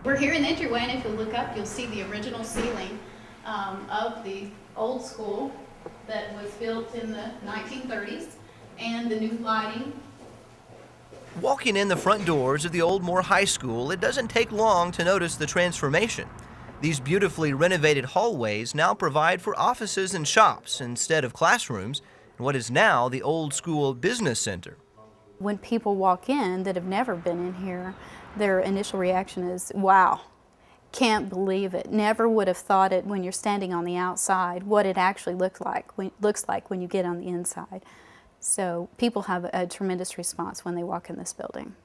We're here in the entryway, and if you look up, you'll see the original ceiling of the old school that was built in the 1930s, and the new lighting. Walking in the front doors of the Old Moore High School, it doesn't take long to notice the transformation. These beautifully renovated hallways now provide for offices and shops instead of classrooms in what is now the Old School Business Center. When people walk in that have never been in here, their initial reaction is, wow, can't believe it. Never would have thought it when you're standing on the outside, what it actually looks like when you get on the inside. So people have a tremendous response when they walk in this building.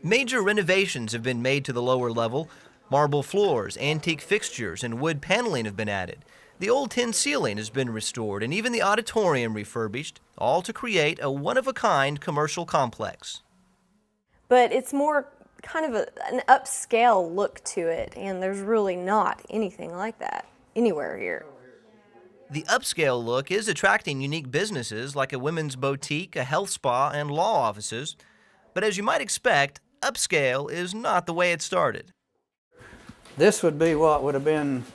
Major renovations have been made to the lower level. Marble floors, antique fixtures, and wood paneling have been added. The old tin ceiling has been restored, and even the auditorium refurbished, all to create a one-of-a-kind commercial complex. But it's more kind of an upscale look to it, and there's really not anything like that anywhere here. The upscale look is attracting unique businesses like a women's boutique, a health spa, and law offices. But as you might expect, upscale is not the way it started. This would be what would have been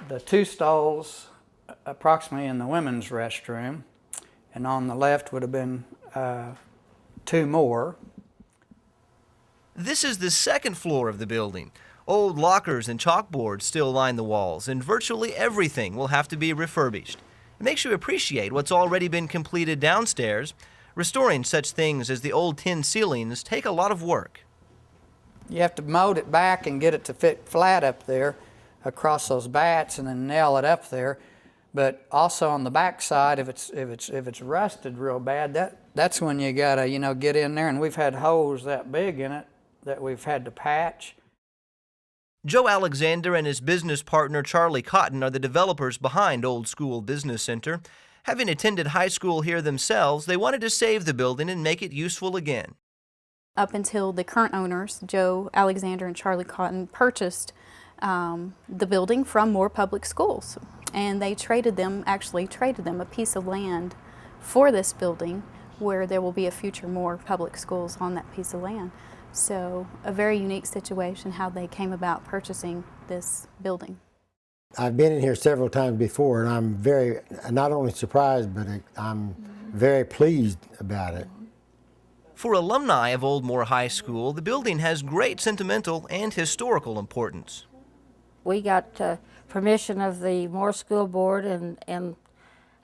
the two stalls approximately in the women's restroom, and on the left would have been two more. This is the second floor of the building. Old lockers and chalkboards still line the walls, and virtually everything will have to be refurbished. It makes you appreciate what's already been completed downstairs. Restoring such things as the old tin ceilings take a lot of work. You have to mold it back and get it to fit flat up there across those bats, and then nail it up there. But also on the back side, if it's rusted real bad, that's when you gotta get in there. And we've had holes that big in it that we've had to patch. Joe Alexander and his business partner Charlie Cotton are the developers behind Old School Business Center. Having attended high school here themselves, they wanted to save the building and make it useful again. Up until the current owners, Joe Alexander and Charlie Cotton, purchased the building from Moore Public Schools. And they traded them a piece of land for this building where there will be a future Moore Public Schools on that piece of land. So a very unique situation how they came about purchasing this building. I've been in here several times before, and I'm very, not only surprised, but I'm very pleased about it. For alumni of Old Moore High School, the building has great sentimental and historical importance. We got permission of the Moore School Board and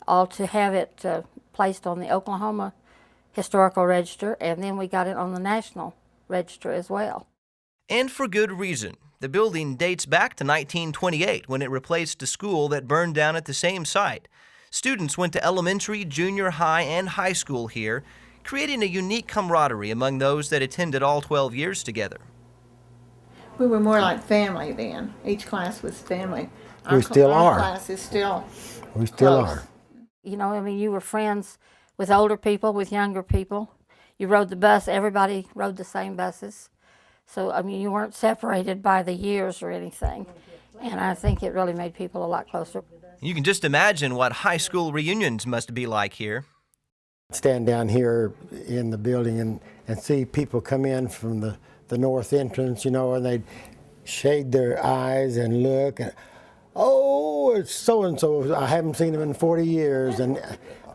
all to have it placed on the Oklahoma Historical Register, and then we got it on the National Register as well. And for good reason. The building dates back to 1928 when it replaced a school that burned down at the same site. Students went to elementary, junior high, and high school here, creating a unique camaraderie among those that attended all 12 years together. We were more like family then. Each class was family. We still our are. class is still We still close. are. You know, I mean, you were friends with older people, with younger people. You rode the bus, everybody rode the same buses. So, I mean, you weren't separated by the years or anything. And I think it really made people a lot closer. You can just imagine what high school reunions must be like here. Stand down here in the building and see people come in from the north entrance, and they'd shade their eyes and look. And, oh, it's so-and-so. I haven't seen them in 40 years. And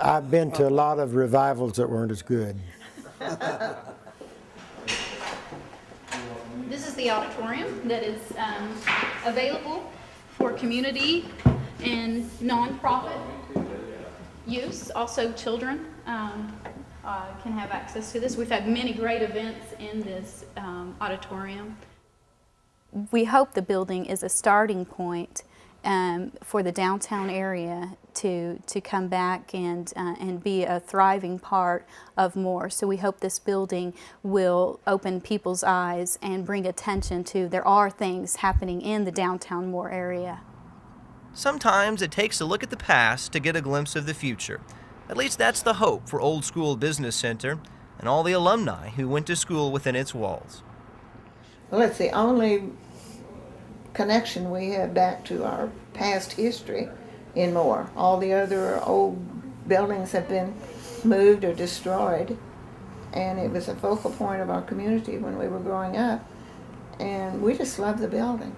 I've been to a lot of revivals that weren't as good. This is the auditorium that is available for community and nonprofit use. Also, children can have access to this. We've had many great events in this auditorium. We hope the building is a starting point for the downtown area to come back and be a thriving part of Moore. So we hope this building will open people's eyes and bring attention to there are things happening in the downtown Moore area. Sometimes it takes a look at the past to get a glimpse of the future. At least that's the hope for Old School Business Center and all the alumni who went to school within its walls. Well, it's the only connection we have back to our past history in Moore. All the other old buildings have been moved or destroyed, and it was a focal point of our community when we were growing up, and we just love the building.